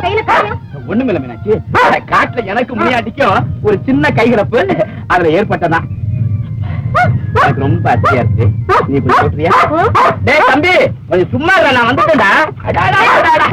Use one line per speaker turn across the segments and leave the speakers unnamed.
கையில காயம்?
ஒண்ணுமில்ல மீனாட்சி, காட்டுல எனக்கு முனியாட்டிக்கும் ஒரு சின்ன கைகிறப்பு அதுல ஏற்பட்டதான். எனக்கு ரொம்ப அசையா இருக்கு, நீ கொஞ்சம் சொல்றியா? டேய் தம்பி, கொஞ்சம் சும்மா இருடா, நான் வந்துட்டேன்டா. அடாடா அடாடா.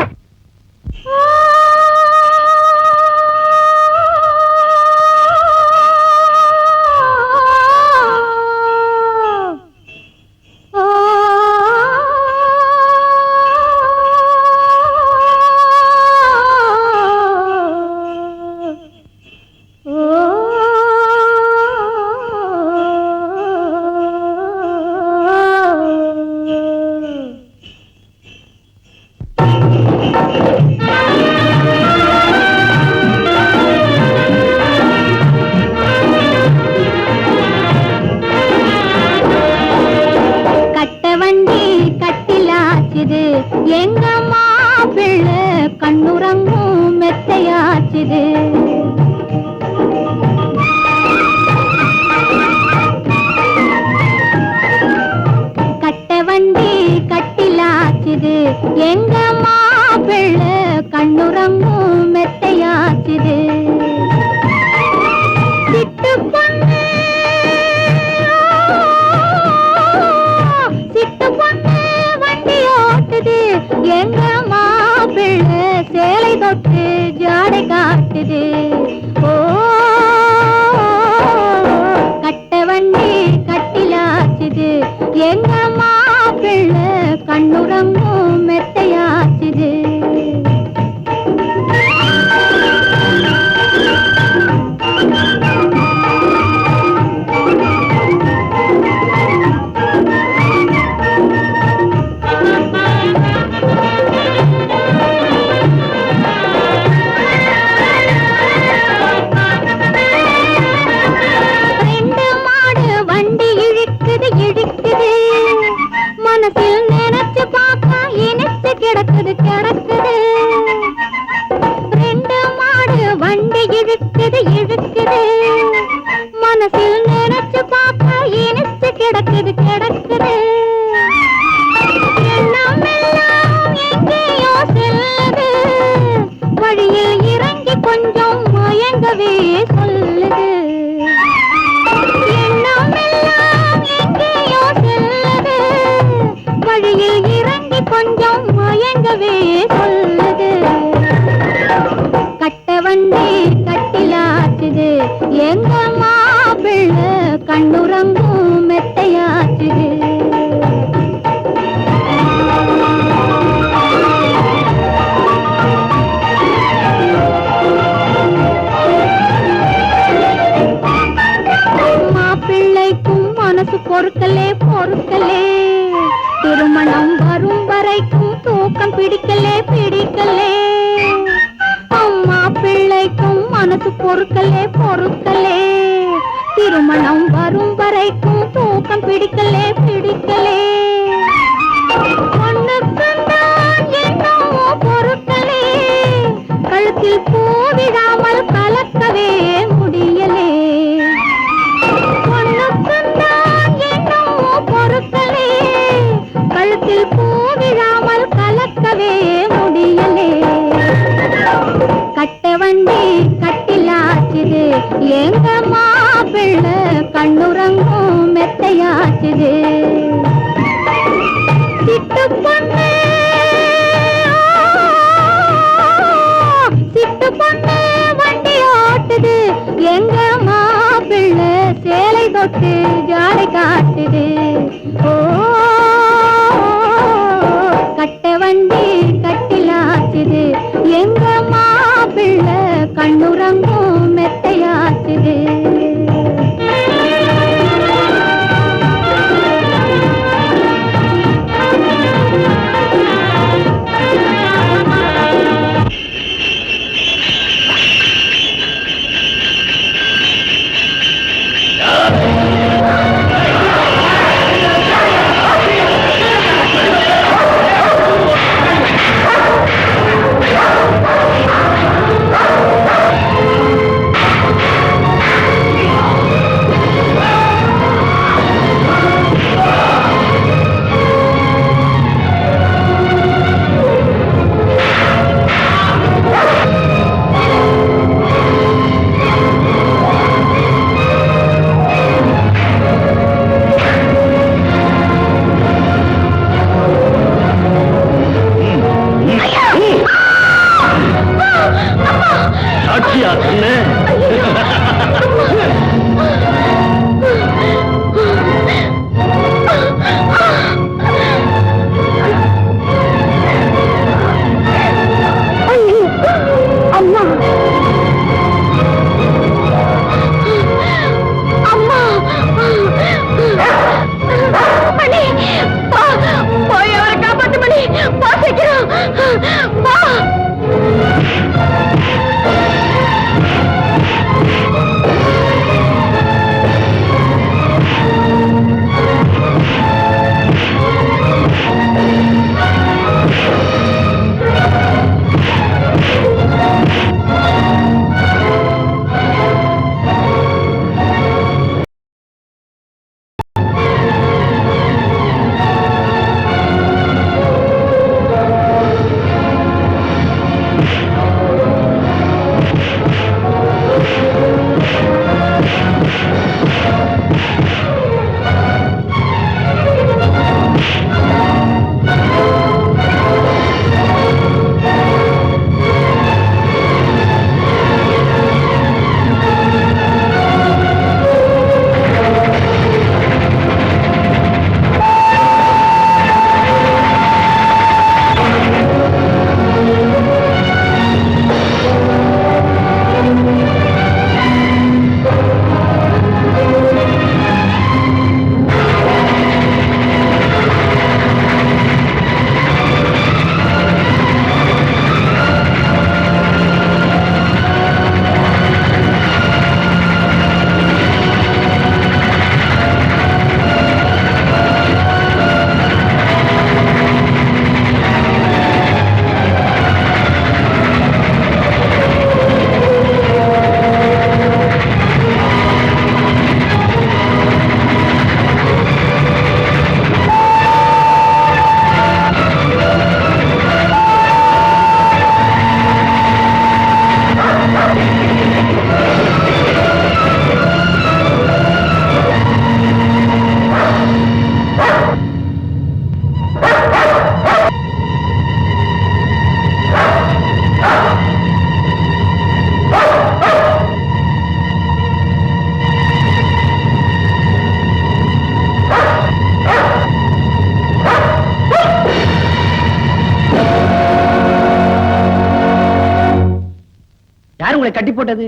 யார் உங்களை கட்டி போட்டது?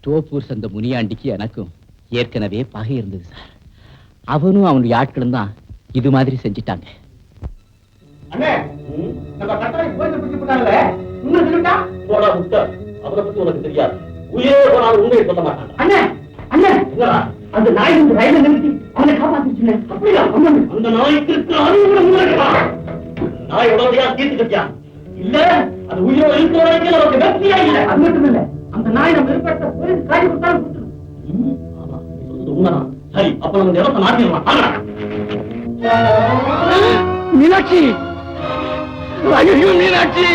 தோப்பூர் சந்த முனியாண்டிக்கு எனக்கும் ஏற்கனவே பகை இருந்தது சார். அவனும் அவனுடைய ஆட்களும் தான் இது மாதிரி செஞ்சிட்டாங்க.
உனக்கு தெரியாது. உயிரே போனாலும் உண்மையை சொல்ல மாட்டாங்க. அந்த நாய் ரயில நிறுத்தி அவனை காப்பாத்திச்சு. அப்படியா? அந்த நாய்க்கு நாய் உடனடியா தீர்த்து கட்டியா? இல்ல, அது உயிரோடு இருக்கிற வரைக்கும் நமக்கு வெற்றியா இல்லை. அது மட்டும் இல்ல, அந்த நாய் நம்ம ஏற்பட்ட போலீஸ் காய் கொடுத்தாலும் கொடுத்துடும். உண்மைதான். சரி, அப்ப நம்ம இடத்தை மாற்றிடலாம்.
மீனாட்சி, ஐயோ மீனாட்சி!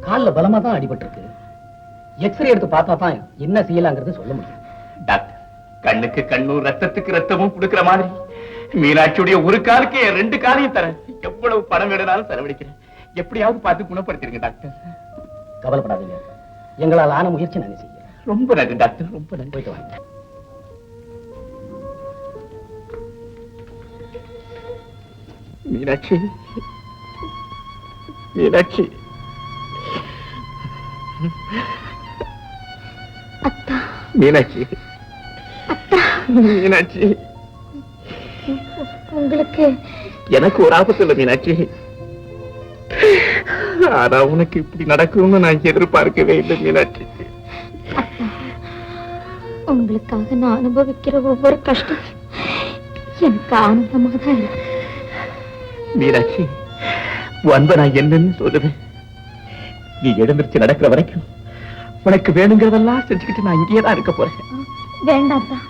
கால்ல பலமா தான் அடிபட்டிருக்கு. எக்ஸ்ரே எடுத்து பார்த்தா தான் என்ன செய்யலாங்கிறது சொல்ல முடியும்.
டாக்டர், கண்ணுக்கு கண்ணும் ரத்தத்துக்கு ரத்தமும் கொடுக்கிற மாதிரி மீனாட்சியுடைய ஒரு காலுக்கு 2 காலையும் தரேன். எவ்வளவு பணம் வேணும்னாலும் செலவழிக்கிறேன். எப்படியாவது பார்த்து குணப்படுத்திருங்க டாக்டர்.
கவலைப்படாதீங்க, எங்களால் ஆன முயற்சி நாங்க செய்ய.
ரொம்ப நன்றி டாக்டர், ரொம்ப நன்றி.
போயிட்டு வாங்க.
மீனாட்சி, மீனாட்சி, மீனாட்சி, மீனாட்சி,
உங்களுக்கு
எனக்கு ஒரு ஆபத்து இல்லை மீனாட்சி. ஆனா உனக்கு இப்படி நடக்கும்னு நான் எதிர்பார்க்கவே இல்லை மீனாட்சி.
உங்களுக்காக நான் அனுபவிக்கிற ஒவ்வொரு கஷ்டம் எனக்கு ஆனந்தமா தான் இருக்கு.
மீனாட்சி, அன்பை நான் என்னன்னு சொல்லுவேன். நீ எழுந்திருச்சு நடக்கிற வரைக்கும் உனக்கு வேணுங்கிறதெல்லாம் செஞ்சுக்கிட்டு நான் இங்கேயே தான் இருக்க போறேன்.
வேண்டாம் தான்,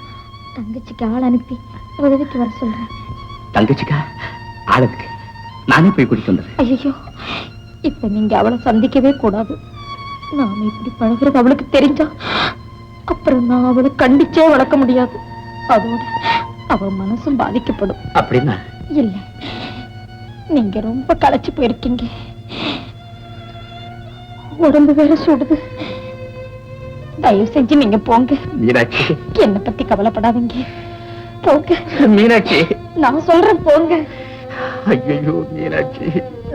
தங்கச்சிக்கு ஆள் அனுப்பி உதவிக்கு வர சொல்றேன்.
தங்கச்சிக்கா ஆளுக்கு நானே போய் குடிக்க வந்துடுறேன்.
ஐயோ, இப்ப நீங்க அவளை சந்திக்கவே கூடாது. நாம இப்படி பழகிறது அவளுக்கு தெரிஞ்சா அப்புறம் நான் அவளை கண்டிச்சே வளர்க்க முடியாது. அதோட அவ மனசும் பாதிக்கப்படும்.
அப்படின்னா?
இல்ல, நீங்க ரொம்ப களைச்சு போயிருக்கீங்க, உடம்பு வேற சுடுது. தயவு செஞ்சு நீங்க போங்க.
மீனாட்சி,
என்ன பத்தி கவலைப்படாதீங்க, போங்க.
மீனாட்சி,
நான் சொல்றேன் போங்க.
ஐயோ மீனாட்சி,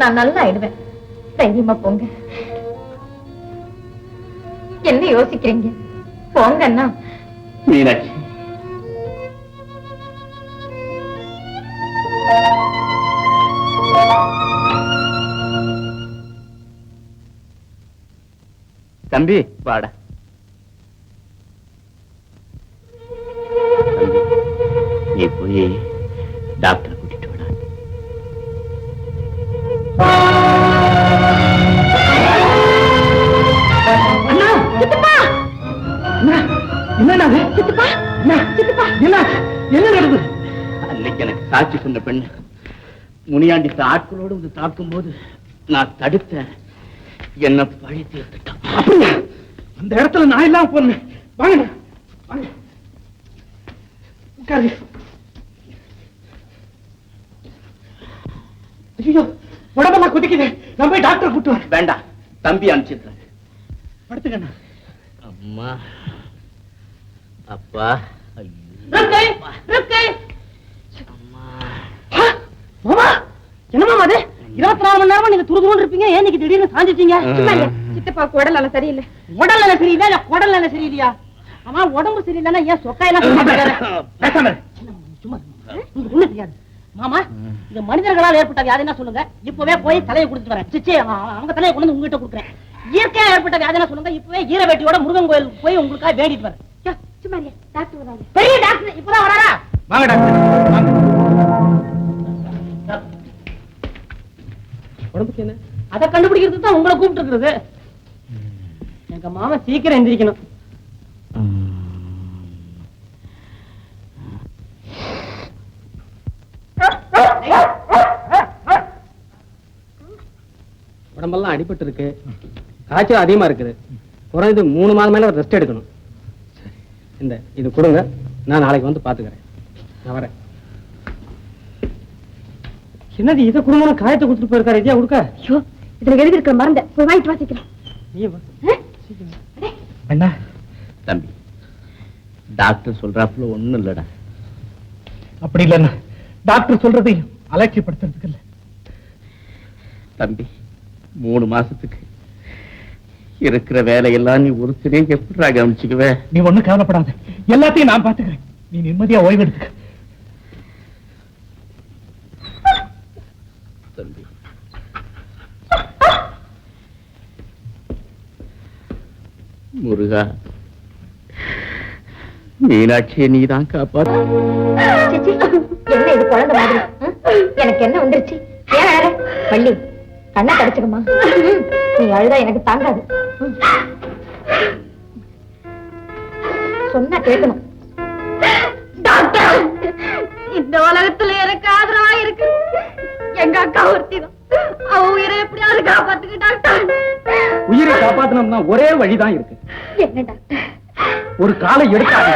நான் நல்லா ஆயிடுவேன், தைரியமா போங்க. என்ன யோசிக்கிறீங்க? போங்க அண்ணா.
மீனாட்சி, தம்பி வாடா. நீ போய் டாக்டர் கூட்டிட்டு வாடா.
அண்ணா, சித்தப்பா!
என்ன
சித்தப்பா! சித்தப்பா!
என்ன நடந்தது? அன்னைக்கு எனக்கு சாட்சி சொன்ன பெண்ணு முனியாண்டி ஆட்களோடு வந்து தாக்கும் போது நான் தடுத்தேன். என்ன பழி தீர்த்துட்டான்.
அப்படியா? அந்த இடத்துல நான் இல்லாம போனேன். வாங்க வாங்க உட்காரு. ஐயோ உடம்பெல்லாம் குதிக்குது. நான் போய் டாக்டர் கூட்டு வரேன்.
வேண்டாம், தம்பி அனுப்பிச்சிருக்கேன்.
படுத்துக்கண்ணா.
அம்மா அப்பா
மாமா என்னமா அது 24 மணி நேரமா நீங்க துருதுன்னு இருப்பீங்க. ஏன் நீங்க திடீர்னு சாஞ்சிட்டீங்க?
சித்தப்பாவுக்கு உடல் நல்லா சரியில்லை.
உடல் நல்ல சரியில்லை இல்ல குடல் நல்ல சரியில்லையா? ஆமா உடம்பு சரியில்லைன்னா ஏன் சொக்காயெல்லாம் சும்மா ஒண்ணு தெரியாது. மாமா இந்த மனிதர்களால் ஏற்பட்ட வியாதி என்ன சொல்லுங்க? இப்பவே போய் தலையை கொடுத்துட்டு வரேன். சிச்சி அவங்க தலையை கொண்டு உங்ககிட்ட கொடுக்குறேன். இயற்கையா ஏற்பட்ட வியாதி என்ன சொல்லுங்க? இப்பவே ஈரவேட்டியோட முருகன் கோயிலுக்கு போய் உங்களுக்காக வேண்டிட்டு வரேன்.
டாக்டர் வராங்க.
பெரிய டாக்டர் இப்பதான் வராரா?
வாங்க டாக்டர் வாங்க.
உடம்புக்கு என்ன? அதை கண்டுபிடிக்கிறதுக்கு தான் உங்களை கூப்பிட்டு இருக்கிறது. எங்க மாமா சீக்கிரம் எந்திரிக்கணும்.
உடம்பெல்லாம் அடிபட்டு இருக்கு. காய்ச்சல் அதிகமா இருக்குது. குறைஞ்சது 3 மாதம் மேல ரெஸ்ட் எடுக்கணும். இந்த இது கொடுங்க, நான் நாளைக்கு வந்து பாத்துக்கிறேன். நான் வரேன்.
என்னது இதை குடும்பம் காயத்தை கொடுத்துட்டு போயிருக்காரு? இதையா கொடுக்க?
ஐயோ இதுல எழுதி இருக்கிற மருந்த போய் வாங்கிட்டு வாசிக்கிறேன்.
அண்ணா
தம்பி டாக்டர் சொல்றாப்புல ஒண்ணும் இல்லடா.
அப்படி இல்லைண்ணா, டாக்டர் சொல்றதை அலட்சியப்படுத்துறதுக்கு இல்ல.
தம்பி 3 மாசத்துக்கு இருக்கிற வேலையெல்லாம் நீ ஒருத்தரே எப்படி கவனிச்சுக்குவே?
நீ ஒண்ணும் கவலைப்படாத, எல்லாத்தையும் நான் பாத்துக்கிறேன். நீ நிம்மதியா ஓய்வு எடுத்துக்க.
தம்பி முருகா, மீனாட்சியை நீதான் காப்பாத்து.
என்ன இது குழந்தை மாதிரி? எனக்கு என்ன வந்துருச்சு? ஏன் பள்ளி கண்ணை கடிச்சுக்கமா? நீ அழுதா எனக்கு தாங்காது. சொன்னா கேட்கணும். டாக்டர், இந்த உலகத்துல எனக்கு ஆதரவா இருக்கு எங்க அக்கா ஒருத்திதான். அவ உயிரை எப்படியாவது காப்பாத்துக்க டாக்டர்.
உயிரை காப்பாத்தணும்னா ஒரே வழிதான் இருக்கு.
என்ன டாக்டர்?
ஒரு காலை எடுக்காது.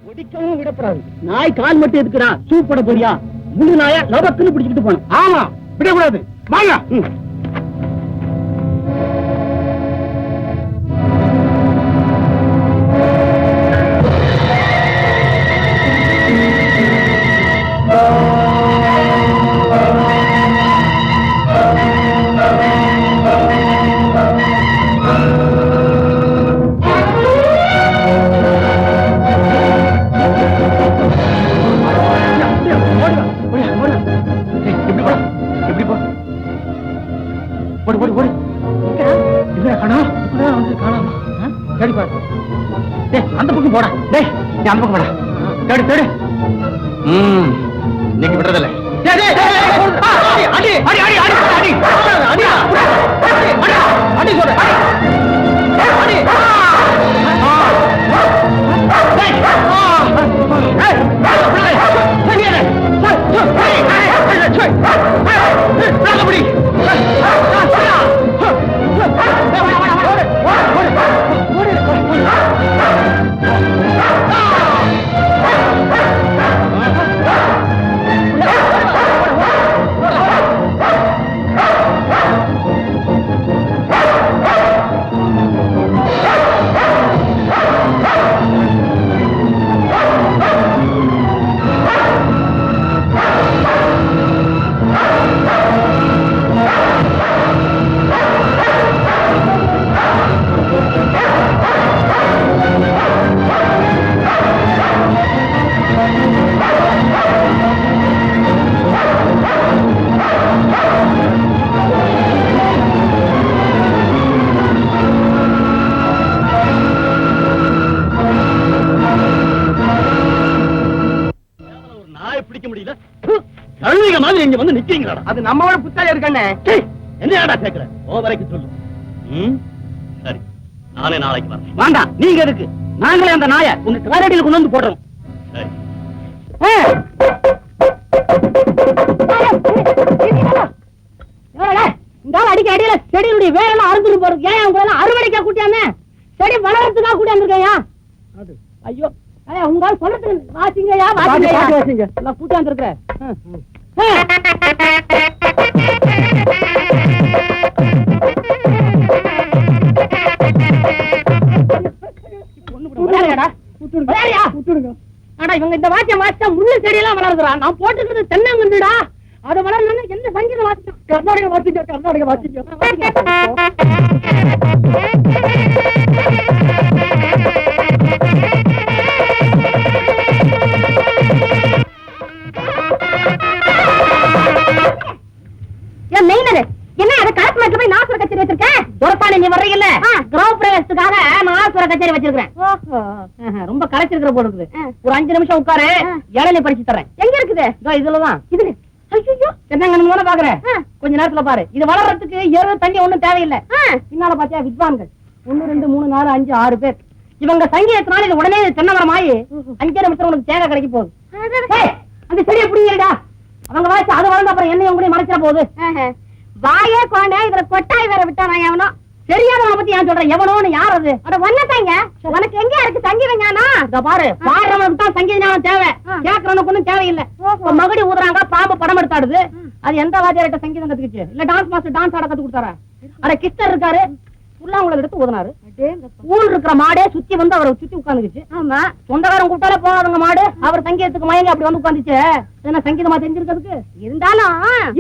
ஒடிக்கவும் விடப்படாது. நாய் கால் மட்டும் எதுக்குறா? சூப்பட போறியா? முழு நாயா லபக்குன்னு பிடிச்சிட்டு போனோம்.
ஆமா, விடக்கூடாது. வாங்க.
அந்த பக்கம் போடா. டேய் நீ அந்த பக்கம் போடா. தேடு தேடு.
இன்னைக்கு விடுறதில்லை.
அடி அடி அடி அடி அடி அடி அடி சொல்ற அடி.
இங்க வந்து நிக்கிறீங்களா?
அது நம்மளோட புத்தாலே இருக்கானே.
என்னடா கேக்குற? ஓவரைக்கு சொல்லு. சரி, நானே நாளைக்கு வரேன்.
வேண்டாம், நீங்க எதுக்கு? நாங்களே அந்த நாயை உங்க காலடியில் கொண்டு வந்து போடுறோம்.
சரி,
இந்த அடிக்க அடியில செடியுடைய வேரெல்லாம் அறுந்துட்டு போறது. ஏன் உங்க எல்லாம் அறுவடைக்கா கூட்டியாமே? செடி வளர்றதுக்காக கூட்டியாந்துருக்கையா? ஐயோ உங்களால சொல்றதுக்கு வாசிங்கயா வாசிங்க எல்லாம் கூட்டியாந்துருக்க. இவங்க இந்த வாத்தியம் வாசிச்சா முள்ளு செடியெல்லாம் வளர்ந்துடா. நான் போட்டுக்கிறது தென்னங்குண்டுடா. அது வளரணும்னு என்ன சங்கீதம் வாசிச்சோம்? கர்நாடக வாசிங்க கர்நாடக வாசிங்க. என்ன அதை கலப்பு மேட்ல போய் நாசுர கச்சேரி வச்சிருக்கேன். துரப்பானே நீ வர்றீங்கல்ல, கிரௌ பிரவேசத்துக்காக நாசுர கச்சேரி வச்சிருக்கேன். ரொம்ப கலைச்சிருக்கிற போல இருக்குது. ஒரு 5 நிமிஷம் உட்காரு, இளநீ படிச்சு தரேன். எங்க இருக்குது? இதுலதான். இது தென்னங்கன்னு பாக்குறேன். கொஞ்ச நேரத்துல பாரு. இது வளர்றதுக்கு எரு தண்ணி ஒண்ணும் தேவையில்லை. பின்னால பாத்தியா வித்வான்கள் 1 2 3 4 5 6 பேர். இவங்க சங்கீதத்தினால இது உடனே தென்னை மரம் ஆகி 5 நிமிஷம் உனக்கு தேங்காய் கிடைக்க போகுது. அந்த செடியை புடிங்கடா. அவங்க வாய்ச்சி அது வளர்ந்த அப்புறம் என்னையும் உங்களையும் மறைச்சிட போகுது. வாயே கொண்ட இதுல கொட்டாய் வேற விட்டா நான் எவனோ தெரியாதவனை பத்தி ஏன் சொல்றேன்? எவனோன்னு யார் அது? அட ஒன்னதாங்க. உனக்கு எங்க இருக்கு சங்கீத ஞானம்? இத பாரு, பாடுறவனுக்கு தான் சங்கீத ஞானம் தேவை, கேட்கறவனுக்கு ஒண்ணும் தேவையில்லை. மகுடி ஊதுறாங்க, பாம்பு படம் எடுத்தாடுது. அது எந்த வாத்தியார்ட்ட சங்கீதம் கத்துக்கிச்சு? இல்ல டான்ஸ் மாஸ்டர் டான்ஸ் ஆட கத்து கொடுத்தாரா? அட கிஸ்டர் இருக்காரு, புல்லாங்குழல் எடுத்து ஊதுனாரு. ஊர் இருக்கிற மாடே சுத்தி வந்து அவரை சுத்தி உட்காந்துக்குச்சு. ஆமா, சொந்தக்காரன் கூட்டாலே போகாதவங்க மாடு அவர் சங்கீதத்துக்கு மயங்கி அப்படி வந்து உட்காந்துச்சு. என்ன சங்கீதமா தெரிஞ்சிருக்கிறதுக்கு? இருந்தாலும்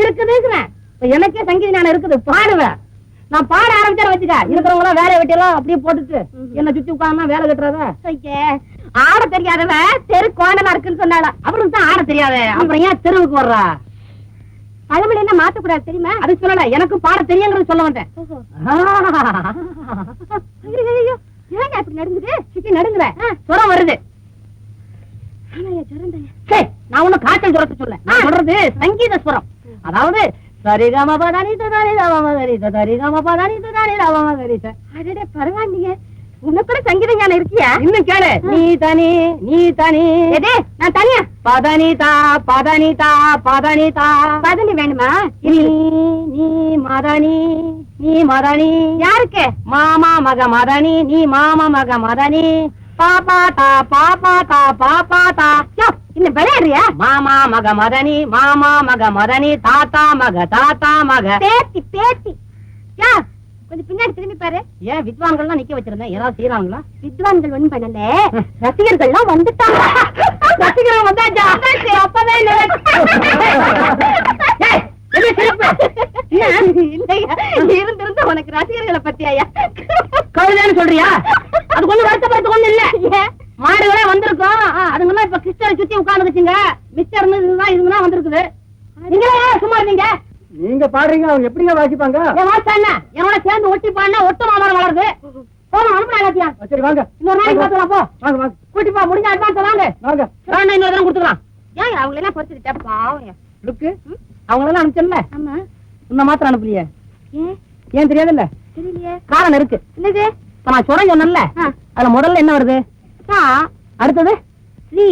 இருக்குதுங்கிறேன். எனக்கே சங்கீத ஞானம் இருக்குது, பாடுவேன். நான் பாட ஆரம்பிச்சா வச்சுக்க, இருக்கிறவங்க எல்லாம் வேலையை வெட்டியெல்லாம் அப்படியே போட்டுட்டு என்ன சுத்தி உட்கார்ந்தா வேலை கட்டுறத. ஆட தெரியாதவ தெரு கோணலா இருக்குன்னு சொன்னால, அவருக்கு தான் ஆட தெரியாத. அப்புறம் ஏன் தெருவுக்கு வர்றா? பழமொழி என்ன மாத்தக்கூடாது தெரியுமா? அது சொல்லல, எனக்கு பாட தெரியுங்கிறது சொல்ல வந்தேன். ஏங்க அப்படி நடுங்குது? சுத்தி நடுங்குற சுரம் வருது. நான் ஒண்ணும் காய்ச்சல் சுரத்தை சொல்ல, நான் சொல்றது சங்கீத சுரம். அதாவது சரிகம பதானி ததானி ரவமகரி சரிகம பதானி ததானி ரவமகரி. அடடே பரவாயில்லைங்க, உனக்கு கூட சங்கீத ஞானம் இருக்கியா? இன்னும் கேளு. நீ தனி நீ தனி. எதே நான் தனியா? பதனிதா பதனிதா பதனிதா. பதனி வேணுமா? நீ நீ மதனி நீ மதனி. யாருக்கு? மாமா மக மதனி, நீ மாமா மக மதனி. பாப்பாத்தா பாப்பாத்தா பாப்பாத்தா. இன்னும் விளையாடுறியா? மாமா மக மதனி மாமா மக மதனி, தாத்தா மக தாத்தா மக. பேத்தி பேத்தி. யா கொஞ்சம் பின்னாடி திரும்பி பாரு. ஏன் வித்வான்கள்லாம் நிக்க வச்சிருந்தேன், ஏதாவது செய்யறாங்களா? வித்வான்கள் ஒண்ணும் பண்ணல, ரசிகர்கள்லாம் வந்துட்டாங்க. ரசிகர்கள் வந்தாச்சா? அப்பவே இருந்திருந்த உனக்கு ரசிகர்களை பத்தியா கழுதான்னு சொல்றியா? அது கொஞ்சம் வருத்தப்படுத்த ஒண்ணு இல்ல. மாடுகளே வந்திருக்கோம், அதுங்கெல்லாம் இப்ப கிறிஸ்டரை சுத்தி உட்காந்துச்சுங்க. மிச்சர் இதுதான் வந்திருக்குது. நீங்களே சும்மா இருந்தீங்க.
நீங்க பாடுறீங்க, அவங்க எப்படிங்க வாசிப்பாங்க?
என் வாசா என்ன என்னோட சேர்ந்து ஒட்டி பாடினா ஒட்டு மாமரம் வளருது. போமா அனுப்புனா எல்லாத்தையும்.
சரி வாங்க,
இன்னொரு நாளைக்கு பார்த்துலாம். போ
வாங்க வாங்க,
கூட்டிப்பா, முடிஞ்ச அட்வான்ஸ் வாங்க
வாங்க.
வேணா இன்னொரு தரம் கொடுத்துக்கலாம். ஏன் அவங்கள எல்லாம் பொறுத்துக்கிட்டா பாவம். லுக்கு அவங்களெல்லாம் அனுப்பிச்சல. ஆமா, உன்ன மாத்திரம் அனுப்பலையே. ஏன் தெரியாதுல்ல? தெரியலையே. காரணம் இருக்கு. என்னது? நான் சொல்றேன் சொன்னேன்ல, அதுல முதல்ல என்ன வருது? அடுத்தது ஸ்ரீ.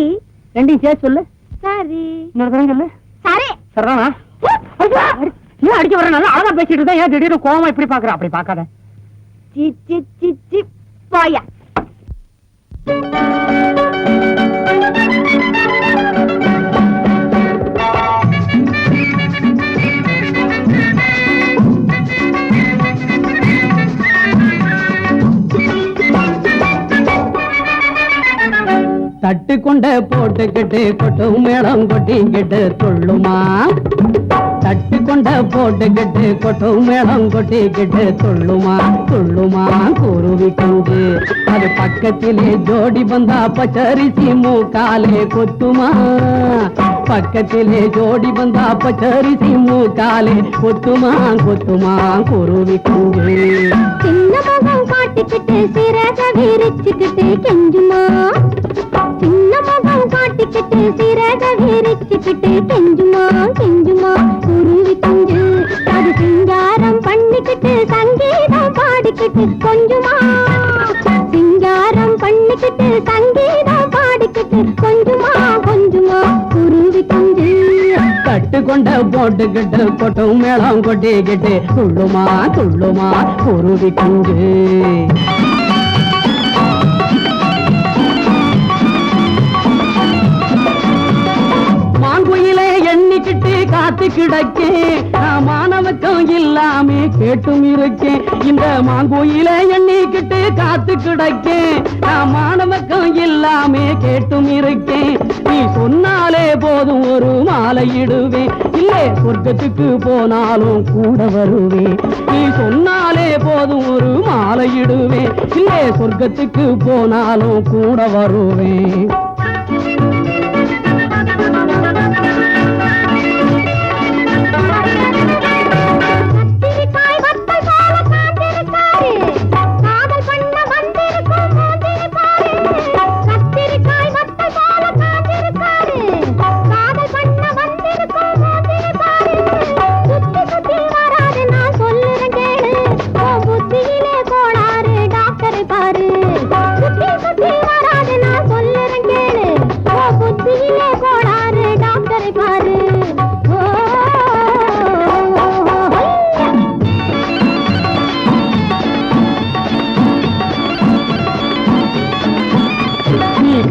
ரெண்டையும் சேர்த்து சொல்லு. சரி. இன்னொரு தரம் சொல்லு. சரி. சரிதானா? ஏன் அடிக்க வர? நல்லா அழகா பேசிட்டு இருந்தா ஏன் திடீர்னு கோவமா இப்படி பாக்குற? அப்படி பாக்காத. சி சி சி சி போயா.
தட்டு கொண்ட போட்டுக்கிட்டு கொட்டும் மேளம் கொட்டிக்கிட்டு துள்ளுமா. தட்டு கொண்ட போட்டுக்கிட்டு கொட்டும் மேளம் கொட்டிக்கிட்டு துள்ளுமா துள்ளுமா குருவி குஞ்சு. அது பக்கத்திலே ஜோடி வந்தா பச்சரிசி மூக்காலே கொத்துமா. பக்கத்திலே ஜோடி வந்தா பச்சரிசி மூக்காலே கொத்துமா கொத்துமா குருவி குஞ்சு.
சின்ன முகம் காட்டிக்கிட்டு சிறக விரிச்சுக்கிட்டு கெஞ்சுமா. சின்ன முகம் காட்டிக்கிட்டு சிறக விரிச்சுக்கிட்டு கெஞ்சுமா கெஞ்சுமா குருவி குஞ்சு. அது சிங்காரம் பண்ணிக்கிட்டு சங்கீதம் பாடிக்கிட்டு கொஞ்சுமா. சிங்காரம் பண்ணிக்கிட்டு சங்கீதம் பாடிக்கிட்டு கொஞ்சுமா கொஞ்சுமா
கொண்ட போட்டுக்கிட்டு கொட்டும் மேளம் கொட்டிக்கிட்டு துள்ளுமா துள்ளுமா குருவி குஞ்சு. மாங்குயிலே எண்ணிக்கிட்டு காத்து கிடக்கேன், நான் மாணவக்கம் இல்லாம கேட்டும் இருக்கேன். இந்த மாங்குயிலே எண்ணிக்கிட்டு காத்து கிடக்கேன், நான் மாணவக்கம் இல்லாம கேட்டும் இருக்கேன். நீ சொன்னாலே போதும் ஒரு மாலையிடுவேன், இல்லை சொர்க்கத்துக்கு போனாலும் கூட வருவேன். நீ சொன்னாலே போதும் ஒரு மாலையிடுவேன், இல்லை சொர்க்கத்துக்கு போனாலும் கூட வருவேன்.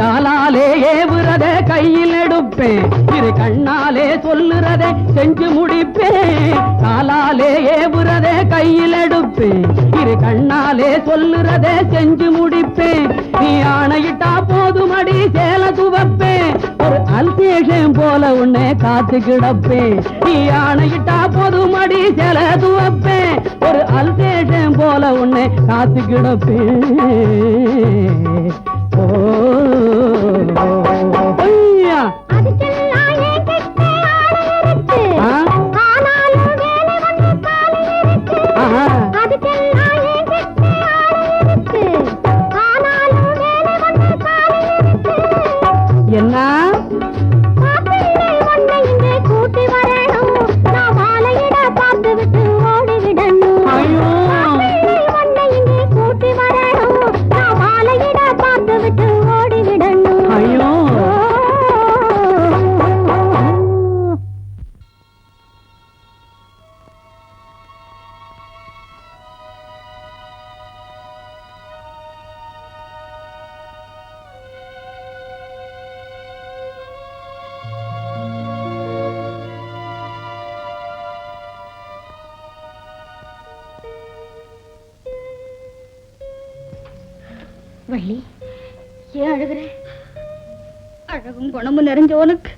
காலாலே ஏவுறத கையில் எடுப்பேன், இரு கண்ணாலே சொல்லுறத செஞ்சு முடிப்பேன். காலாலே ஏவுறத கையில் எடுப்பேன், இரு கண்ணாலே சொல்லுறத செஞ்சு முடிப்பேன். நீ ஆணையிட்டா போதுமடி சேல துவப்பேன், ஒரு அல்சேஷன் போல உன்னை காத்து கிடப்பேன். நீ ஆணையிட்டா போதுமடி சேல துவப்பேன், ஒரு அல்சேஷன் போல உன்னை காத்து கிடப்பேன். என்ன கூட்டி வரணும், நான் மாலையிட பார்த்து விட்டு ஓடிவிடணும். கூட்டி வரணும், நான் மாலையிட பார்த்து விட்டு ஓடிவிடணும். ஐயோ
வள்ளி, ஏன் அழுகுற? அழகும் குணமும் நிறைஞ்ச உனக்கு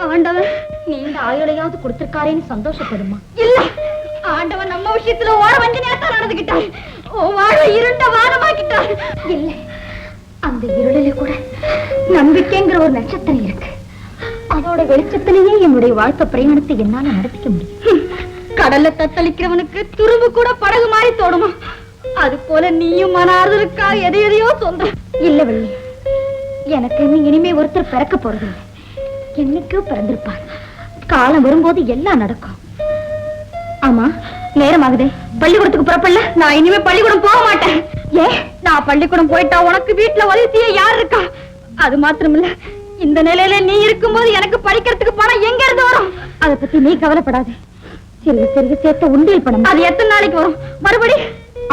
ஆண்டவன் நீண்ட ஆயுளையாவது கொடுத்திருக்காரேன்னு சந்தோஷப்படுமா? இல்ல, ஆண்டவன் நம்ம விஷயத்துல ஓர வஞ்சனையாத்தான் நடந்துகிட்டார். வாழ இருண்ட வானமாக்கிட்டார். இல்ல, அந்த இருளில கூட நம்பிக்கைங்கிற ஒரு நட்சத்திரம் இருக்கு. அதோட வெளிச்சத்திலேயே என்னுடைய வாழ்க்கை பிரயாணத்தை என்னால நடத்திக்க முடியும். கடல்ல தத்தளிக்கிறவனுக்கு துரும்பு கூட படகு மாதிரி தோணுமா? அது போல நீயும் மனார்தலுக்கா எதையோ சொந்த. இல்ல வள்ளி, எனக்கு இனிமே ஒருத்தர் பிறக்க போறது இல்லை. என்னைக்கோ பிறந்திருப்பார். காலம் வரும்போது எல்லாம் நடக்கும். ஆமா, நேரமாகுதே, பள்ளிக்கூடத்துக்கு புறப்படல. நான் இனிமே பள்ளிக்கூடம் போக மாட்டேன். ஏன்? நான் பள்ளிக்கூடம் போயிட்டா உனக்கு வீட்டுல உதவி செய்ய யார் இருக்கா? அது மாத்திரமில்ல, இந்த நிலையில நீ இருக்கும்போது எனக்கு படிக்கிறதுக்கு பணம் எங்க இருந்து வரும்? அதை பத்தி நீ கவலைப்படாத. சிறிது சிறிது சேர்த்து உண்டியல் பணம். அது எத்தனை நாளைக்கு வரும்? மறுபடி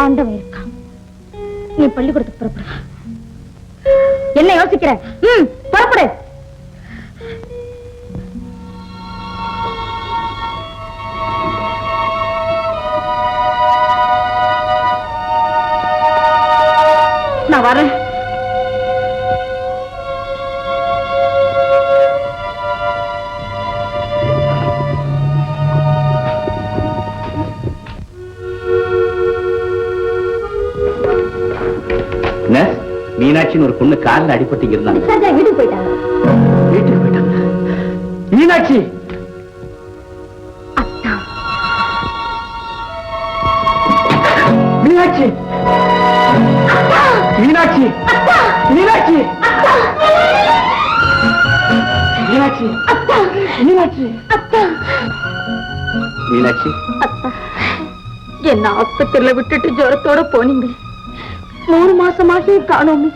ஆண்டவன் இருக்கான். நீ பள்ளிக்கூடத்துக்கு புறப்பட. என்ன யோசிக்கிற? புறப்படு. நான் வரேன்.
மீனாட்சின்னு ஒரு பொண்ணு காலில் அடிபட்டு இருந்தாங்க.
வீட்டுக்கு போயிட்டாங்க.
வீட்டுக்கு போயிட்டாங்க. மீனாட்சி,
அத்தா,
மீனாட்சி, மீனாட்சி, மீனாட்சி, மீனாட்சி, மீனாட்சி, மீனாட்சி.
அத்தா, என்ன ஆஸ்பத்திரியில விட்டுட்டு ஜுரத்தோட போனீங்க. 3 மாசமாக காணோமே.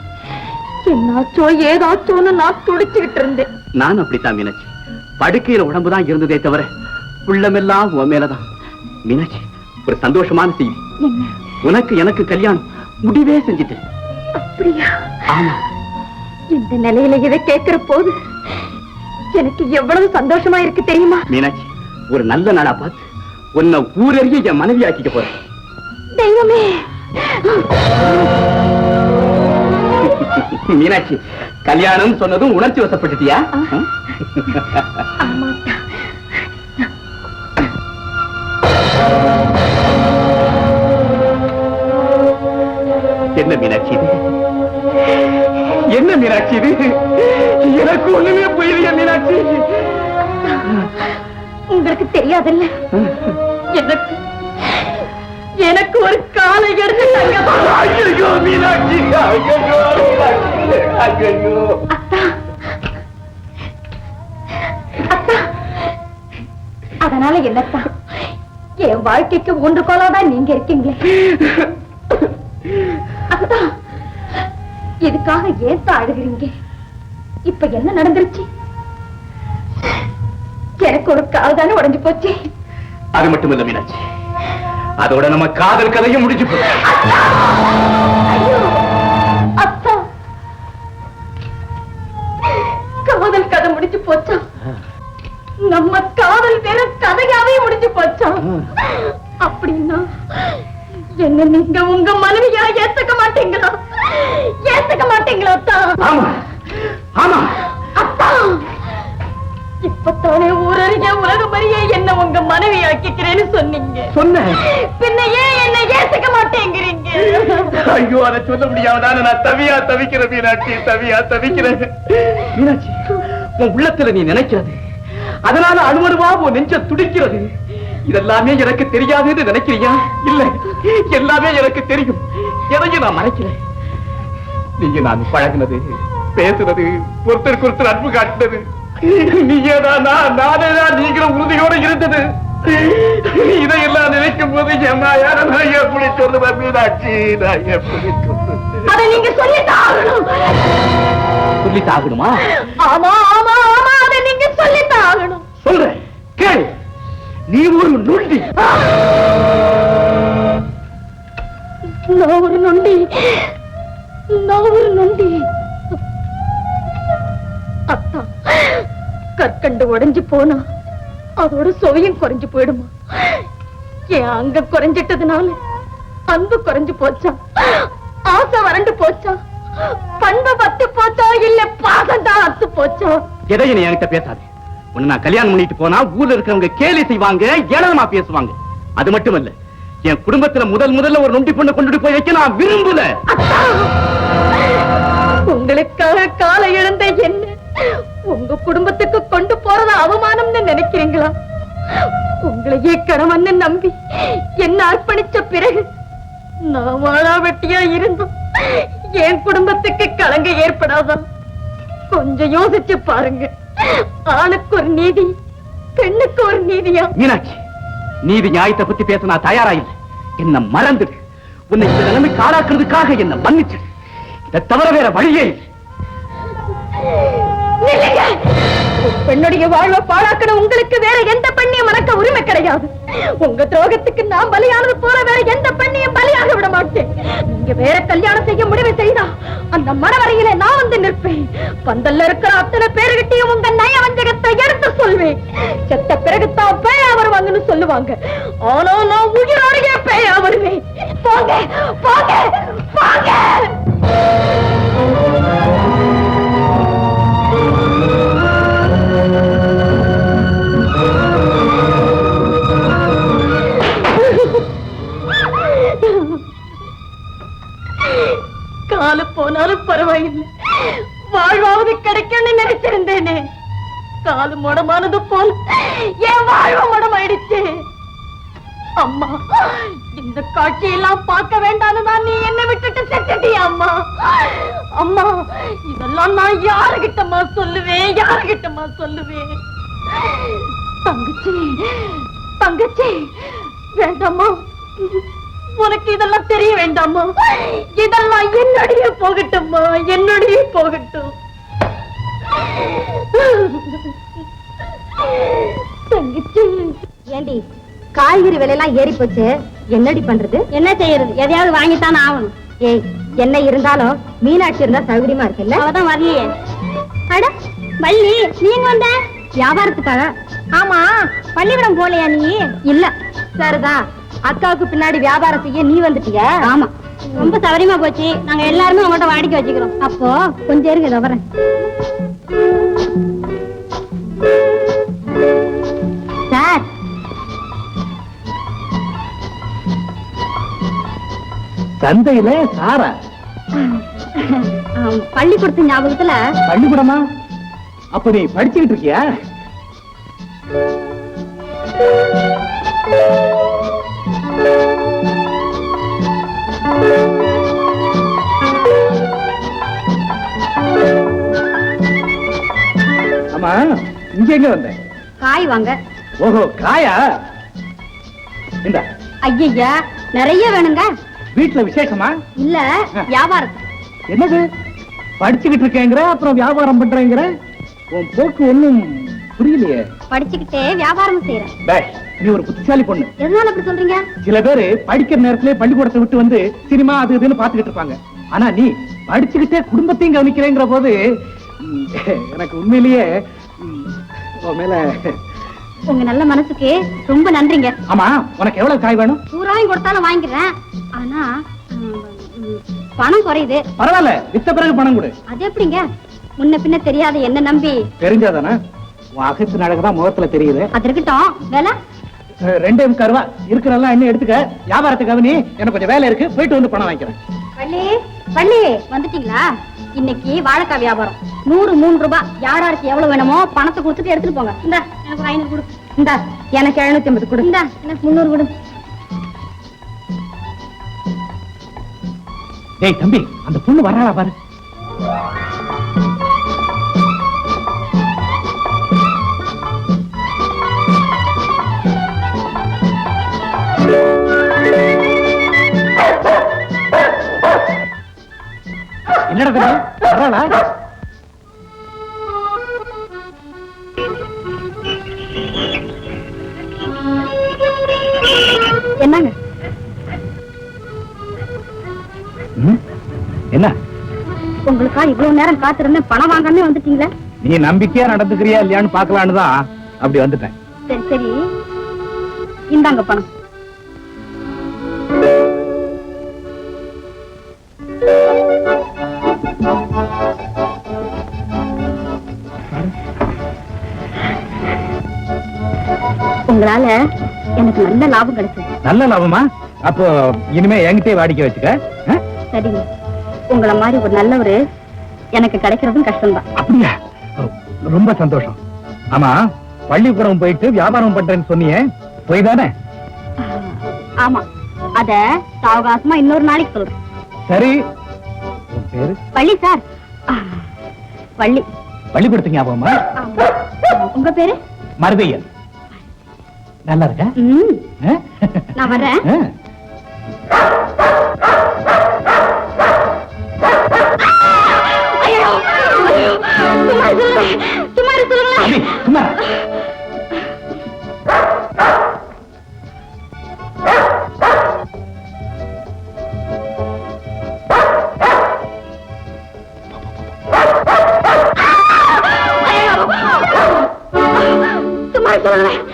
என்னாச்சோ ஏதாச்சோன்னு நான் துடிச்சுக்கிட்டு இருந்தேன்.
நான் அப்படித்தான் மீனாட்சி. படுக்கையில உடம்புதான் இருந்ததே தவிர உள்ளமெல்லாம் உன் மேலதான். மீனாட்சி, ஒரு சந்தோஷமான செய்தி. உனக்கு எனக்கு கல்யாணம் முடிவே செஞ்சுட்டு.
அப்படியா?
ஆமா.
இந்த நிலையில இதை கேட்கிற போது எனக்கு எவ்வளவு சந்தோஷமா இருக்கு தெரியுமா?
மீனாட்சி, ஒரு நல்ல நாளா பார்த்து உன்னை ஊரறிய என் மனைவி ஆக்கிக்க போறேன்.
தெய்வமே!
மீனாட்சி, கல்யாணம் சொன்னதும் உணர்ச்சி வசப்பட்டுட்டியா? என்ன மீனாட்சி இது? என்ன மீனாட்சி இது? எனக்கு ஒண்ணுமே புரியலையா மீனாட்சி?
உங்களுக்கு தெரியாதுல்ல, எனக்கு ஒரு காலை எடுத்து
ஐயோ மீனாட்சி, ஐயோ.
அதனால என்னத்தான் என் வாழ்க்கைக்கு ஒன்று கோலாதான் நீங்க இருக்கீங்களே. அத்தா, இதுக்காக ஏன் அழுகிறீங்க? இப்ப என்ன நடந்துருச்சு? எனக்கு ஒரு கால் தானே உடைஞ்சு போச்சு.
அது மட்டும் இல்ல மீனாட்சி, அதோட நம்ம காதல் கதையும் முடிஞ்சு போச்சு.
அத்தா, காதல் கதை முடிஞ்சு போச்சா? நம்ம காதல் வேற கதையாவே முடிஞ்சு போச்சா? அப்படின்னா என்ன நீங்க உங்க மனைவியா ஏத்துக்க மாட்டீங்களா? ஏத்துக்க மாட்டீங்களா அத்தா?
ஆமா ஆமா
அத்தா, இப்பத்தானே ஊரறிய உலகம் அறிய என்ன உங்க மனைவி ஆக்கிக்கிறேன்னு சொன்னீங்க.
சொன்னேன்.
பின்ன ஏன் என்ன ஏத்துக்க மாட்டேங்கிறீங்க?
ஐயோ, அதை சொல்ல முடியாம நான் தவியா தவிக்கிறேன் மீனாட்சி, தவியா தவிக்கிறேன். மீனாட்சி, உன் உள்ளத்துல நீ நினைக்கிறது, அதனால அணுவணுவா உன் நெஞ்ச துடிக்கிறது, இதெல்லாமே எனக்கு தெரியாதுன்னு நினைக்கிறியா? இல்ல, எல்லாமே எனக்கு தெரியும். எதையும் நான் மறைக்கிறேன். நீங்க நான் பழகினது, பேசுனது, ஒருத்தருக்கு ஒருத்தர் அன்பு காட்டினது, நீங்கதான் நானேதான் நீங்களும் உறுதியோட இருந்தது, இதையெல்லாம் நினைக்கும் போது நான் எப்படி சொல்லுவேன் மீனாட்சி? நான் எப்படி சொல்லுவேன்?
அதை நீங்க சொல்லித்தாகணும்.
சொல்லித்தாகணுமா?
ஆமா ஆமா ஆமா, அதை நீங்க சொல்லித்தாகணும்.
சொல்றேன், கேள். நீ ஒரு நொண்டி.
நான் ஒரு நொண்டி? நான் ஒரு நொண்டி? அத்தா, கற்கண்டு உடைஞ்சு போனா அதோட சுவையும் குறைஞ்சு போயிடுமா? என் அங்க குறைஞ்சிட்டதுனால அன்பு குறைஞ்சு போச்சா? ஆசை வறண்டு போச்சா? பண்பு பத்து போச்சா? இல்ல பாசம் தான் அத்து போச்சா?
எதையும் நீ என்கிட்ட பேசாது. உன்னை நான் கல்யாணம் பண்ணிட்டு போனா ஊர்ல இருக்கிறவங்க கேலி செய்வாங்க, ஏளனமா பேசுவாங்க. அது மட்டுமல்ல, என் குடும்பத்துல முதல்ல ஒரு நொண்டி பொண்ணை கொண்டுட்டு போய் வைக்க நான் விரும்பல.
உங்களுக்காக காலை இழந்த என்ன உங்க குடும்பத்துக்கு கொண்டு போறது அவமானம்னு நினைக்கிறீங்களா? உங்களையே கணவன் நம்பி என்ன அர்ப்பணிச்ச பிறகு நான் வாழா வெட்டியா இருந்தோம் என் குடும்பத்துக்கு கலங்க ஏற்படாதான்? கொஞ்சம் யோசிச்சு பாருங்க. ஆணுக்கு ஒரு நீதி, பெண்ணுக்கு ஒரு நீதியா?
மீனாட்சி, நீதி நியாயத்தை பத்தி பேச நான் தயாரா இல்லை. என்ன மறந்துடு. உன்னை இந்த நிலைமைக்கு ஆளாக்குறதுக்காக என்ன மன்னிச்சிடு. இதை தவிர வேற வழியே இல்லை.
பெண்ணுடைய வாழ்வை பாழாக்கின உங்களுக்கு வேற எந்த பெண்ணையும் மறக்க உரிமை கிடையாது. உங்க துரோகத்துக்கு நான் பலியானது போல வேற எந்த பெண்ணையும் பலியாக விட மாட்டேன். நீங்க வேற கல்யாணம் செய்ய முடிவு செய்தா அந்த மனவரையில நான் வந்து நிற்பேன். பந்தல்ல இருக்கிற அத்தனை பேருகிட்டையும் உங்க நயவஞ்சகத்தை எடுத்து சொல்வேன். செத்த பிறகுத்தான் பேயா வருவாங்கன்னு சொல்லுவாங்க. ஆனா நான் உயிரோடைய பேயா வருவேன். போங்க போங்க போங்க. காலு போனாலும் பரவாயில்லை, வாழ்வாவது கிடைக்கும்னு நினைச்சிருந்தேனே. காலு முடமானது போல என் வாழ்வு முடமாயிடுச்சு. அம்மா, இந்த காட்சியெல்லாம் பார்க்க வேண்டாம்னு தான் நீ என்ன விட்டுட்டு செத்துட்டியா அம்மா? அம்மா, இதெல்லாம் நான் யாருகிட்டமா சொல்லுவேன்? யாருகிட்டமா சொல்லுவேன்? தங்கச்சி தங்கச்சி, வேண்டாமா? உனக்கு இதெல்லாம் தெரிய வேண்டாமா? இதெல்லாம் என்னுடைய போகட்டும்மா, என்னுடைய போகட்டும்.
ஏண்டி காய்கறி விலையெல்லாம் ஏறி போச்சு, என்னடி பண்றது? என்ன செய்யறது, எதையாவது வாங்கித்தான் ஆகணும். ஏய், என்ன இருந்தாலும் மீனாட்சி இருந்தா சௌகரியமா இருக்குல்ல? அவதான் வரலையே. அட வள்ளி, நீங்க வந்த வியாபாரத்துக்காக? ஆமா, பள்ளிக்கூடம் போலையா நீ? இல்ல. சரிதான், அக்காவுக்கு பின்னாடி வியாபாரம் செய்ய நீ வந்துட்டிய? ஆமா, ரொம்ப சௌகரியமா போச்சு. நாங்க எல்லாருமே உங்கள்கிட்ட வாடிக்கை வச்சுக்கிறோம். அப்போ கொஞ்சம் இருங்க, இதை வரேன். சார்,
சந்தையில சாரா?
பள்ளிக்கூடத்து ஞாபகத்துல.
பள்ளிக்கூடமா? அப்ப நீ படிச்சுக்கிட்டு இருக்கியா? ஆமா, இங்க எங்க வந்த?
காய் வாங்க.
ஓஹோ, காயா? இந்த
ஐயா, நிறைய வேணுங்க.
வீட்டுல விசேஷமா?
இல்ல, வியாபாரம்.
என்னது படிச்சுக்கிட்டு இருக்கேங்கிற, அப்புறம் வியாபாரம் பண்றேங்கிற? உன் போக்கு ஒண்ணும் புரியலையே.
படிச்சுக்கிட்டே வியாபாரம் செய்யறேன்.
பேஷ், நீ ஒரு புத்திசாலி பொண்ணு.
எதனால அப்படி சொல்றீங்க?
சில பேரு படிக்கிற நேரத்திலே பள்ளிக்கூடத்தை விட்டு வந்து சினிமா அது இதுன்னு பாத்துக்கிட்டு இருப்பாங்க. ஆனா நீ படிச்சுக்கிட்டே குடும்பத்தையும் கவனிக்கிறேங்கிற போது எனக்கு உண்மையிலேயே உன் மேல.
உங்க நல்ல மனசுக்கு ரொம்ப நன்றிங்க.
ஆமா, உனக்கு எவ்வளவு காய் வேணும்? 100
ரூபாயும் கொடுத்தாலும் வாங்கிக்கிறேன். ஆனா பணம் குறையுது.
பரவாயில்ல, வித்த பிறகு பணம் கொடு.
அது எப்படிங்க? முன்ன பின்ன தெரியாத என்ன நம்பி?
தெரிஞ்சாதானே? உன் அகத்து நடக்கதான் முகத்துல தெரியுது.
அது இருக்கட்டும், வேலை
2.25 ரூபா இருக்கிறதெல்லாம் என்ன எடுத்துக்க. வியாபாரத்துக்கு அவனி எனக்கு கொஞ்சம் வேலை இருக்கு, போயிட்டு வந்து பணம் வாங்கிக்கிறேன்.
பள்ளி பள்ளி வந்துட்டீங்களா? இன்னைக்கு வாழைக்காய் வியாபாரம். 103 ரூபாய். யாராருக்கு எவ்வளவு வேணுமோ பணத்தை கொடுத்துட்டு எடுத்துட்டு போங்க. இந்த எனக்கு 500 கொடு. இந்த எனக்கு 750 கொடு. இந்த எனக்கு 300 கொடு.
டேய் தம்பி, அந்த பொண்ணு வர்றாளா பாரு. என்னடா வர்றாளா?
என்னங்க?
என்ன
உங்களுக்கா இவ்வளவு நேரம் காத்திருந்து பணம் வாங்காம வந்துட்டீங்களா?
நீ நம்பிக்கையா நடந்துக்கிறியா இல்லையான்னு பாக்கலான்னு தான் அப்படி வந்துட்டேன்.
சரி சரி, இந்தாங்க பணம். உங்களால எனக்கு நல்ல லாபம் கிடைச்சது.
நல்ல லாபமா? அப்போ இனிமே என்கிட்டயே வாடிக்கை வச்சுக்க.
சரிங்க, உங்களை மாதிரி ஒரு நல்லவரு எனக்கு கிடைக்கிறதும் கஷ்டம்தான்.
அப்படியா? ரொம்ப சந்தோஷம். ஆமா, பள்ளிக்கூடம் போயிட்டு வியாபாரம் பண்றேன்னு சொன்னியே, போய் தானே?
ஆமா, அத சாவகாசமா இன்னொரு நாளைக்கு சொல்றேன்.
சரி, உன் பேரு?
வள்ளி சார். வள்ளி.
பள்ளிக்கூடத்துக்கு ஞாபகமா?
உங்க பேரு?
மருதையன். நல்லா இருக்க?
நான் வர்றேன்.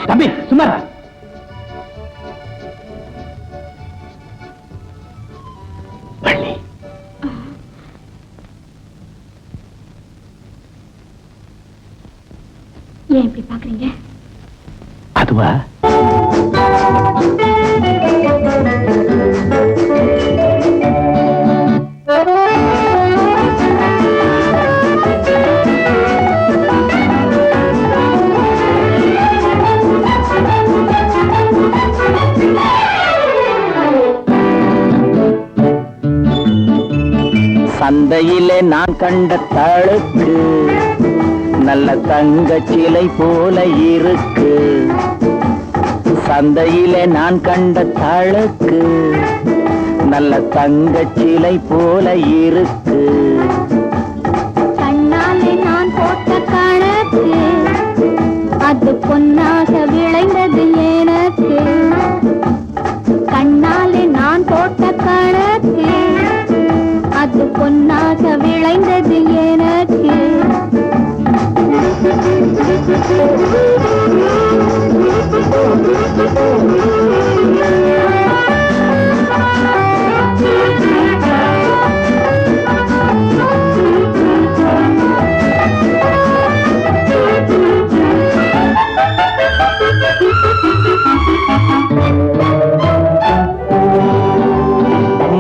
தம்பி சுமாரா?
ஏன் இப்படி பாக்குறீங்க?
அதுவா?
சந்தையிலே நான் கண்ட தழுக்கு நல்ல தங்க சிலை போல இருக்கு. சந்தையிலே நான் கண்ட தழுக்கு நல்ல தங்க சிலை போல இருக்கு.
கண்ணாலே நான் போட்ட கணக்கு
அது பொன்னாக விளைந்தது எனக்கு கண்ணாலே நான் போட்ட கணக்கு அது பொன்னாக விளைந்தது எனக்கு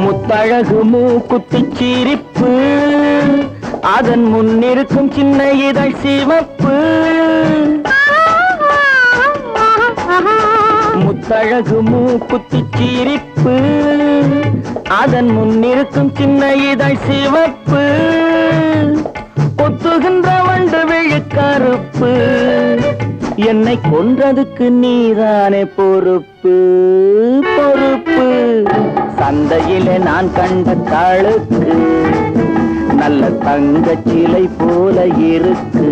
முத்தழகு மூக்குத்திச் சிரிப்பு அதன் முன்னிருக்கும் சின்ன இதழ் சிவப்பு முத்தழகு மூக்குத்திச் சிரிப்பு அதன் முன்னிருக்கும் சின்ன இதழ் சிவப்பு கொத்துகின்ற வண்டு விழுக்கருப்பு என்னை கொன்றதுக்கு நீதானே பொறுப்பு பொறுப்பு சந்தையிலே நான் கண்ட தழுக்கு நல்ல தங்கச் சிலை போல இருக்கு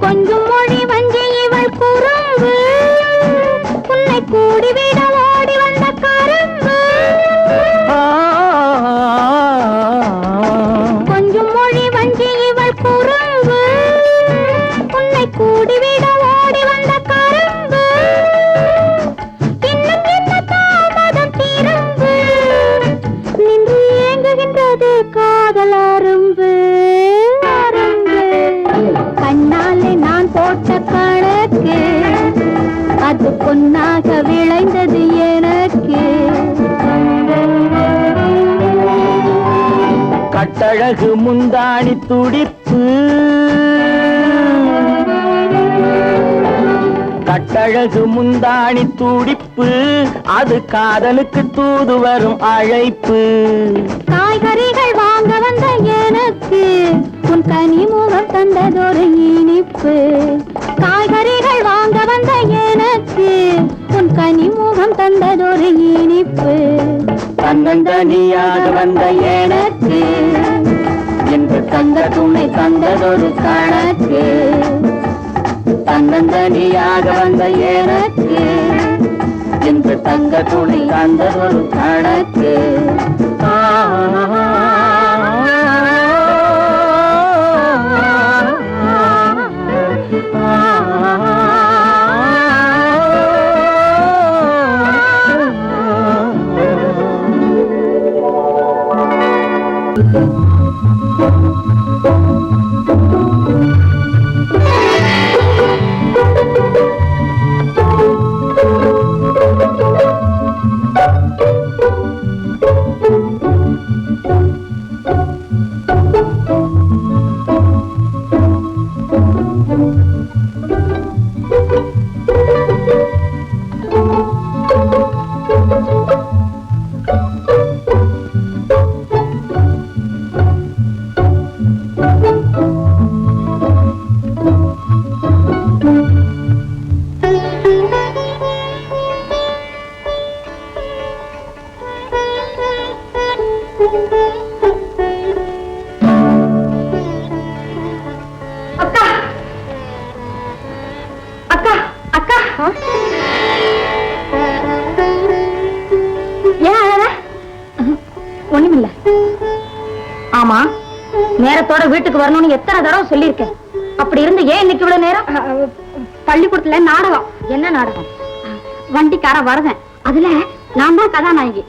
கொஞ்சம் மொழி வஞ்சி இவள் குறும்பு உன்னை கூடிவிட ஓடி வந்த கரும்பு கொஞ்சம் மொழி வஞ்சி இவள் குறும்பு உன்னை கூடிவிட ஓடி வந்த கரும்பு இன்னும் என்ன தாமதம் திரும்பு நின்று ஏங்குகின்றது காதல் அரும்பு அரும்பு கண்ணாலே நான் போட்ட கணக்கு அது பொன்னாக விளைந்தது எனக்கு
கட்டழகு முந்தாணி துடிப்பு கட்டழகு முந்தாணி துடிப்பு அது காதலுக்கு தூது வரும் அழைப்பு
காய்கறிகள் வாங்க வந்த எனக்கு உன் கனிமுகம் தந்ததொரு இனிப்பு காய்கறிகள் வாங்க வந்த எனக்கு உன் கனிமுகம் தந்ததொரு இனிப்பு
தன்னந்தனியாக வந்த எனக்கு என்று தந்த துணை தந்ததொரு கணக்கு தன்னந்தனியாக வந்த எனக்கு என்று தங்க துணை தந்ததொரு கணக்கு
ஒண்ணுமில்ல. ஆமா, நேரத்தோட வீட்டுக்கு வரணும்னு எத்தனை தடவை சொல்லியிருக்கேன். அப்படி இருந்து ஏன் இன்னைக்கு இவ்வளவு நேரம்? பள்ளிக்கூடத்துல நாடகம். என்ன நாடகம்? வண்டிக்கார வரதன். அதுல நான் தான் கதாநாயகி.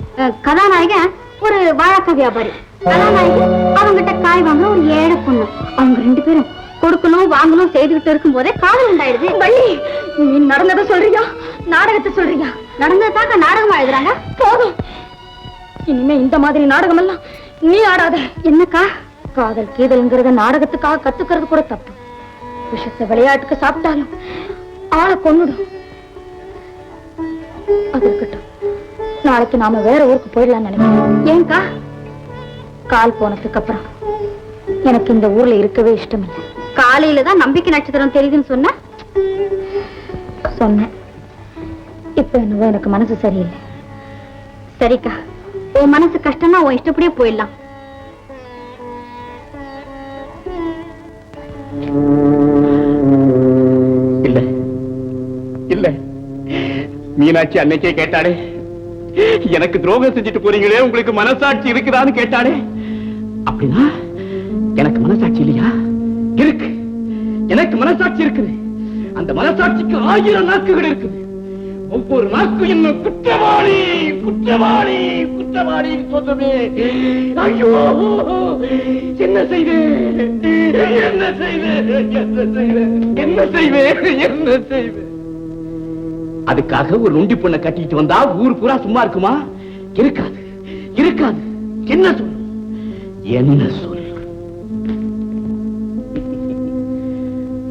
கதாநாயகன் ஒரு வாழைக்காய் வியாபாரி. கதாநாயகி அவங்கிட்ட காய் வாங்க ஒரு ஏழை பொண்ணு. அவங்க ரெண்டு பேரும் கொடுக்கணும் வாங்கணும் செய்துகிட்டு இருக்கும் போதே காதல் உண்டாயிடுது. வள்ளி, நீ நடந்ததை சொல்றியா நாடகத்தை சொல்றியா? நடந்ததாக்க நாடகமா எழுதுறாங்க. போதும், இனிமே இந்த மாதிரி நாடகம் எல்லாம் நீ ஆடாத. என்னக்கா? காதல் கீதல்ங்கிறத நாடகத்துக்காக கத்துக்கிறது கூட தப்பு. விஷத்தை விளையாட்டுக்கு சாப்பிட்டாலும் ஆளை கொன்னுடும். அது இருக்கட்டும், நாளைக்கு நாம வேற ஊருக்கு போயிடலாம்னு நினைக்கிறேன். ஏன்கா? கால் போனதுக்கு அப்புறம் எனக்கு இந்த ஊர்ல இருக்கவே இஷ்டம் இல்லை. காலையில தான் நம்பிக்கை நட்சத்திரம் தெரியுதுன்னு சொன்னேன். இப்ப என்னவோ எனக்கு மனசு சரியில்லை. சரிக்கா, உன் மனசு கஷ்டம்னா உன் இஷ்டப்படியே போயிடலாம்.
இல்ல, மீனாட்சி அன்னைக்கே கேட்டாளே, எனக்கு துரோகம் செஞ்சுட்டு போறீங்களே, உங்களுக்கு மனசாட்சி இருக்குதான்னு கேட்டாளே. அப்படின்னா எனக்கு மனசாட்சி இல்லையா? இருக்கு, எனக்கு மனசாட்சி இருக்குது. அந்த மனசாட்சிக்கு 1000 நாக்குகள் இருக்குது. ஒவ்வொரு நாக்கு என்ன குற்றவாளி குற்றவாளி குற்றவாளி சொல்லுமே. ஐயோ, என்ன செய்வேன் என்ன செய்வேன் என்ன செய்வேன் என்ன செய்வேன் என்ன செய்வேன்? அதுக்காக ஒரு நொண்டி பொண்ணை கட்டிட்டு வந்தா ஊர் பூரா சும்மா இருக்குமா? இருக்காது இருக்காது. என்ன சொல் என்ன சொல்?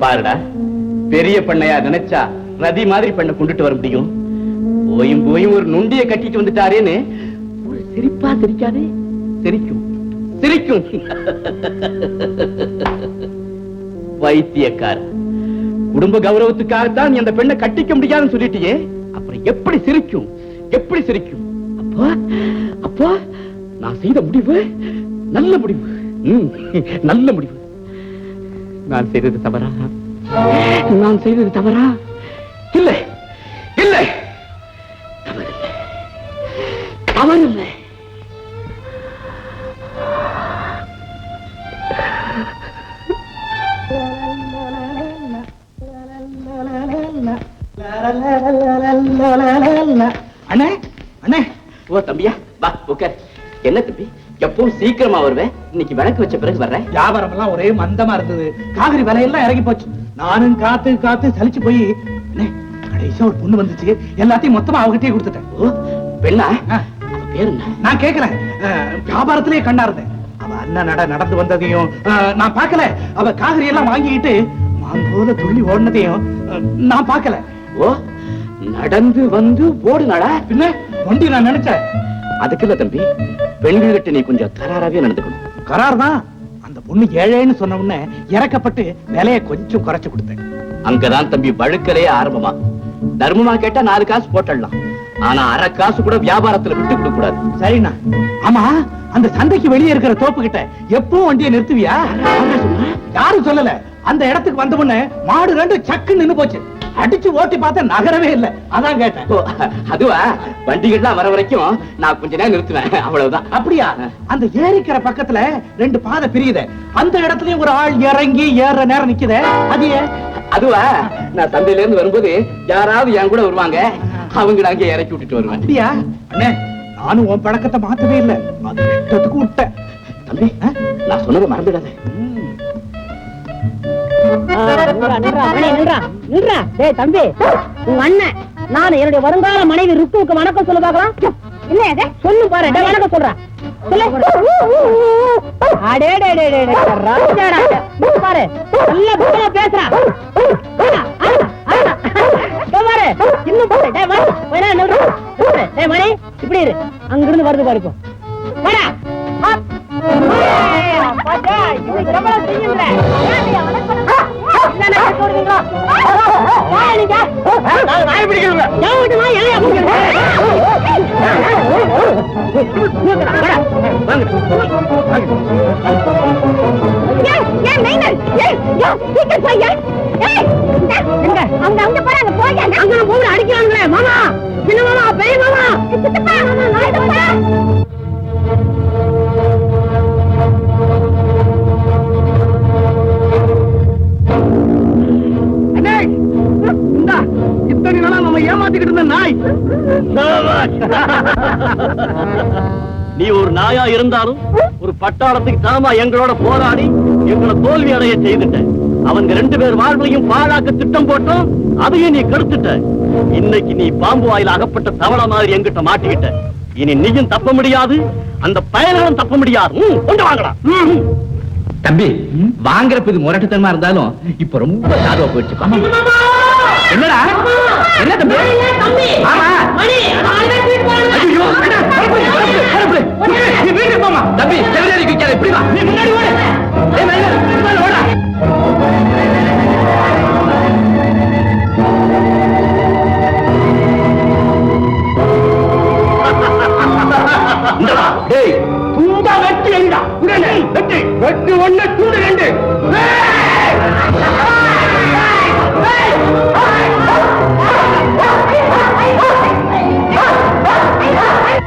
பாருடா, பெரிய பண்ணையா நினைச்சா ரதி மாதிரி பண்ண கொண்டுட்டு வர முடியும். போயும் போயும் ஒரு நொண்டிய கட்டிட்டு வந்துட்டாரேன்னு ஒரு சிரிப்பா சிரிக்காதே? சிரிக்கும் சிரிக்கும். வைத்தியக்கார, குடும்ப கௌரவத்துக்காகத்தான் நீ அந்த பெண்ணை கட்டிக்க முடியாதுன்னு சொல்லிட்டியே, அப்புறம் எப்படி சிரிக்கும் எப்படி சிரிக்கும்? அப்போ அப்போ நான் செய்த முடிவு நல்ல முடிவு. நல்ல முடிவு. நான் செய்தது தவறா? நான் செய்தது தவறா? இல்லை இல்லை, தவறில்லை தவறில்லை. அண்ணே அண்ணே. ஓ தம்பியா, வா உட்கார். என்ன தம்பி, எப்பவும் சீக்கிரமா வருவேன், இன்னைக்கு விளக்கு வச்ச பிறகு வர்றேன்.
வியாபாரம் எல்லாம் ஒரே மந்தமா இருந்தது. காவிரி விலையெல்லாம் இறங்கி போச்சு. நானும் காத்து காத்து சலிச்சு போய் கடைசியா ஒரு பொண்ணு வந்துச்சு. எல்லாத்தையும் மொத்தமா அவகிட்டே கொடுத்துட்டேன்.
ஓ, பெண்ணா? அவ பேரு என்ன?
நான் கேட்கறேன். வியாபாரத்திலேயே கண்ணா இருந்தேன். அவ அண்ணன் நடந்து வந்ததையும் நான் பார்க்கல. அவ காவிரி எல்லாம் வாங்கிக்கிட்டு மாங்கோல துள்ளி ஓடினதையும் நான் பார்க்கல.
ஓ, நடந்து வந்து ஓடுனாளா?
பின்ன ஒண்டி நான் நினைச்சேன்.
அதுக்கு இல்ல தம்பி, பெண்கள் கிட்ட நீ கொஞ்சம் கராராவே நடந்துக்கணும்.
கரார் தான். அந்த பொண்ணு ஏழைன்னு சொன்ன உடனே இறக்கப்பட்டு விலையை கொஞ்சம் குறைச்சு கொடுத்தேன்.
அங்கதான் தம்பி வழுக்கலே ஆரம்பமா. தர்மமா கேட்டா 4 காசு போட்டலாம், ஆனா 1/2 காசு கூட வியாபாரத்துல விட்டு கொடுக்க கூடாது.
சரிண்ணா. ஆமா, அந்த சந்தைக்கு வெளியே இருக்கிற தோப்பு கிட்ட எப்பவும் வண்டியை நிறுத்துவியா? யாரும் சொல்லல. அந்த இடத்துக்கு வந்த உடனே மாடு 2 சக்கு நின்னு போச்சு. அடிச்சு ஓட்டி பார்த்த நகரவே இல்ல. அதான் கேட்டேன்.
அதுவா, வண்டிகள்லாம் வர வரைக்கும் நான் கொஞ்ச நேரம் நிறுத்துவேன், அவ்வளவுதான்.
அப்படியா? அந்த ஏரிக்கிற பக்கத்துல 2 பாதை பிரியுது. அந்த இடத்துலயும் ஒரு ஆள் இறங்கி ஏற நேரம் நிக்குதே, அது
அதுவா, நான் சந்தையில இருந்து வரும்போது யாராவது என் கூட வருவாங்க, அவங்க அங்கே இறக்கி விட்டுட்டு வருவேன்.
அப்படியா? அண்ணே, நானும் உன் பழக்கத்தை மாத்தவே இல்லை. அது இஷ்டத்துக்கு விட்டேன்.
தம்பி, நான் சொன்னதை மறந்துடாத.
தம்பி, உங்க அண்ணன் நான் என்னுடைய வருங்கால மனைவி ருக்குவுக்கு வணக்கம் சொல்ல பாக்கலாம். என்ன சொல்லு பாரு, வணக்கம் சொல்றேன். பாரு, நல்ல பேசுறா பாரு. இன்னும் மணி இப்படி இரு, அங்கிருந்து வருது பாருப்போ. அடிக்கிறாங்களே மாமா, சின்ன மாமா, பெரிய மாமா,
இத்தனை நாளா நம்ம ஏமாத்திக்கிட்டு இருந்த நாய்.
நீ ஒரு நாயா இருந்தாலும் ஒரு பட்டாளத்துக்கு தாமா எங்களோட போராடி எங்களை தோல்வி அடைய செய்துட்ட. அவங்க 2 பேர் வாழ்வையும் பாழாக்க திட்டம் போட்டோம், அதையும் நீ கெடுத்துட்ட. இன்னைக்கு நீ பாம்பு வாயில அகப்பட்ட தவளை மாதிரி எங்கிட்ட மாட்டிக்கிட்ட. இனி நீயும் தப்ப முடியாது, அந்த பயனும் தப்ப முடியாது. கொண்டு வாங்கலாம்.
தம்பி, வாங்குறப்ப இது முரட்டுத்தனமா இருந்தாலும் இப்ப ரொம்ப சாதுவா போயிடுச்சு. என்னடா? என்ன தம்பி? ஆமா, தம்பி செவிலேறி வைக்காத, இப்படி வா. நீ முன்னாடி ஓட.
வெட்டு 1 2.